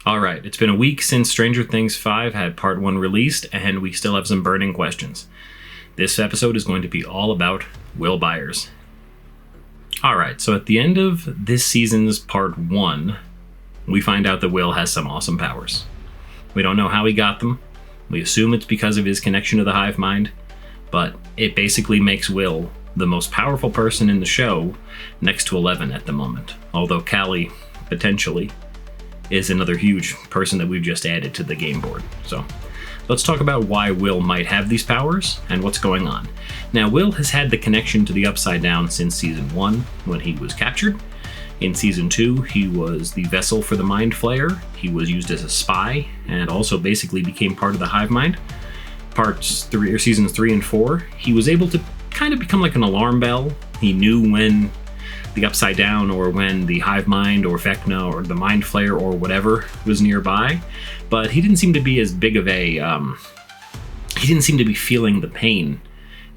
All right, it's been a week since Stranger Things 5 had Part 1 released, and we still have some burning questions. This episode is going to be all about Will Byers. All right, so at the end of this season's Part 1, we find out that Will has some awesome powers. We don't know how he got them. We assume it's because of his connection to the hive mind, but it basically makes Will the most powerful person in the show next to 11 at the moment, although Callie, potentially, is another huge person that we've just added to the game board. So let's talk about why Will might have these powers and what's going on. Now, Will has had the connection to the Upside Down since Season 1, when he was captured. In Season 2, he was the vessel for the Mind Flayer. He was used as a spy, and also basically became part of the hive mind. Seasons 3 and 4, he was able to kind of become like an alarm bell. He knew when the Upside Down or when the hive mind or Vecna or the Mind Flayer or whatever was nearby, but he didn't seem to be as big of a he didn't seem to be feeling the pain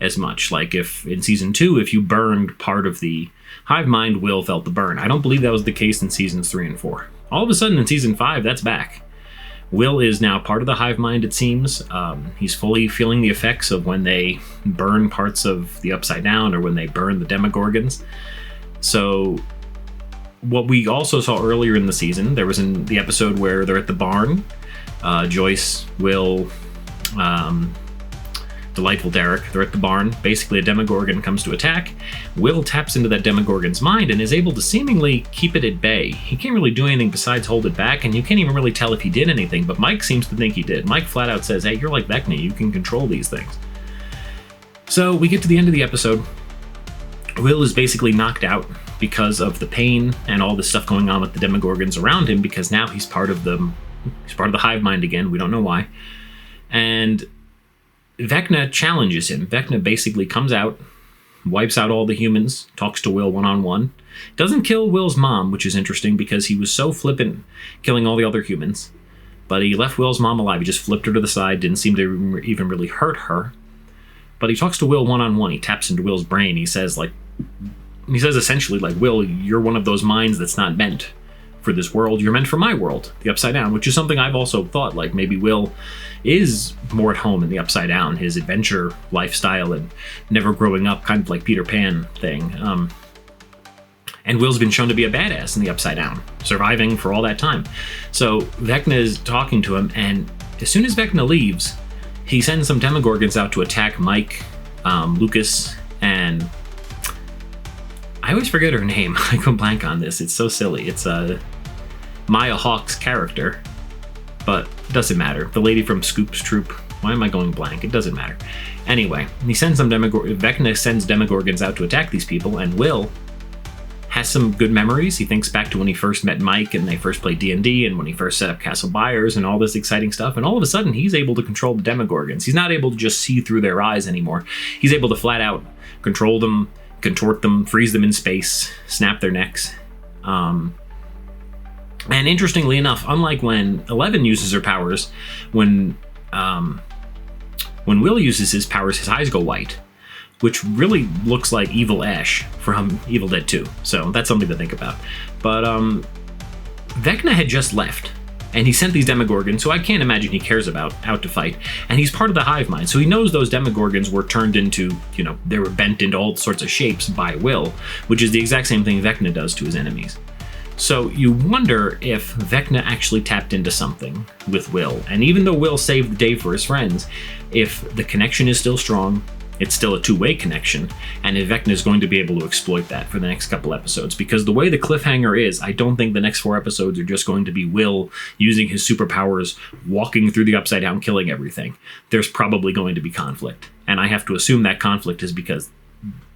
as much. Like if in Season 2, if you burned part of the hive mind, Will felt the burn. I don't believe that was the case in Seasons 3 and 4. All of a sudden in Season 5, that's back. Will is now part of the hive mind, it seems. He's fully feeling the effects of when they burn parts of the Upside Down or when they burn the Demogorgons. So what we also saw earlier in the season, there was in the episode where they're at the barn, Joyce, Will, Delightful Derek, they're at the barn. Basically, a Demogorgon comes to attack. Will taps into that Demogorgon's mind and is able to seemingly keep it at bay. He can't really do anything besides hold it back, and you can't even really tell if he did anything, but Mike seems to think he did. Mike flat out says, hey, you're like Vecna, you can control these things. So we get to the end of the episode. Will is basically knocked out because of the pain and all the stuff going on with the Demogorgons around him, because now he's part of the hive mind again. We don't know why. And Vecna challenges him. Vecna basically comes out, wipes out all the humans, talks to Will one-on-one. Doesn't kill Will's mom, which is interesting because he was so flippant killing all the other humans. But he left Will's mom alive. He just flipped her to the side, didn't seem to even really hurt her. But he talks to Will one-on-one. He taps into Will's brain. He says essentially, like, Will, you're one of those minds that's not meant for this world. You're meant for my world, the Upside Down, which is something I've also thought, like, maybe Will is more at home in the Upside Down, his adventure lifestyle and never growing up, kind of like Peter Pan thing. And Will's been shown to be a badass in the Upside Down, surviving for all that time. So Vecna is talking to him, and as soon as Vecna leaves, he sends some Demogorgons out to attack Mike, Lucas, and I always forget her name. I go blank on this. It's so silly. It's Maya Hawke's character, but it doesn't matter. The lady from Scoop's Troop. Why am I going blank? It doesn't matter. Anyway, he sends some Vecna sends Demogorgons out to attack these people, and Will has some good memories. He thinks back to when he first met Mike and they first played D&D and when he first set up Castle Byers and all this exciting stuff, and all of a sudden he's able to control the Demogorgons. He's not able to just see through their eyes anymore. He's able to flat out control them, contort them, freeze them in space, snap their necks. And interestingly enough, unlike when 11 uses her powers, when Will uses his powers, his eyes go white, which really looks like Evil Ash from Evil Dead 2. So that's something to think about. But Vecna had just left, and he sent these Demogorgons, who I can't imagine he cares about, out to fight. And he's part of the hive mind, so he knows those Demogorgons were turned into, they were bent into all sorts of shapes by Will, which is the exact same thing Vecna does to his enemies. So you wonder if Vecna actually tapped into something with Will. And even though Will saved the day for his friends, if the connection is still strong, it's still a two-way connection, and if Vecna is going to be able to exploit that for the next couple episodes. Because the way the cliffhanger is, I don't think the next 4 episodes are just going to be Will using his superpowers, walking through the Upside Down, killing everything. There's probably going to be conflict. And I have to assume that conflict is because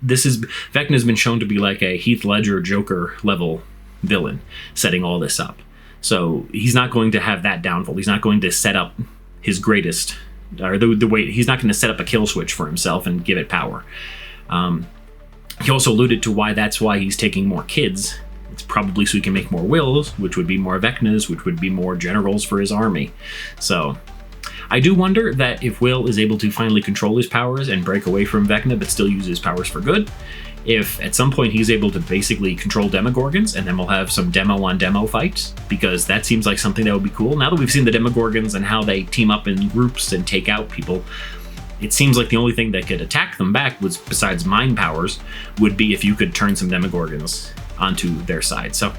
Vecna has been shown to be like a Heath Ledger Joker level villain, setting all this up. So he's not going to have that downfall. He's not going to set up his greatest, or the way he's not going to set up a kill switch for himself and give it power. He also alluded to that's why he's taking more kids. It's probably so he can make more Wills, which would be more Vecnas, which would be more generals for his army. So I do wonder that if Will is able to finally control his powers and break away from Vecna but still use his powers for good, if at some point he's able to basically control Demogorgons, and then we'll have some demo-on-demo fights, because that seems like something that would be cool. Now that we've seen the Demogorgons and how they team up in groups and take out people, it seems like the only thing that could attack them back, was besides mind powers, would be if you could turn some Demogorgons onto their side. So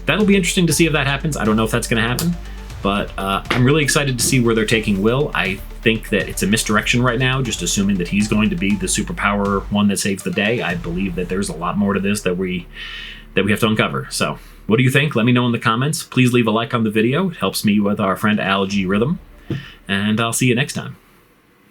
that'll be interesting to see if that happens. I don't know if that's going to happen, but I'm really excited to see where they're taking Will. I think that it's a misdirection right now, just assuming that he's going to be the superpower one that saves the day. I believe that there's a lot more to this that we have to uncover. So what do you think? Let me know in the comments. Please leave a like on the video. It helps me with our friend Algae Rhythm. And I'll see you next time.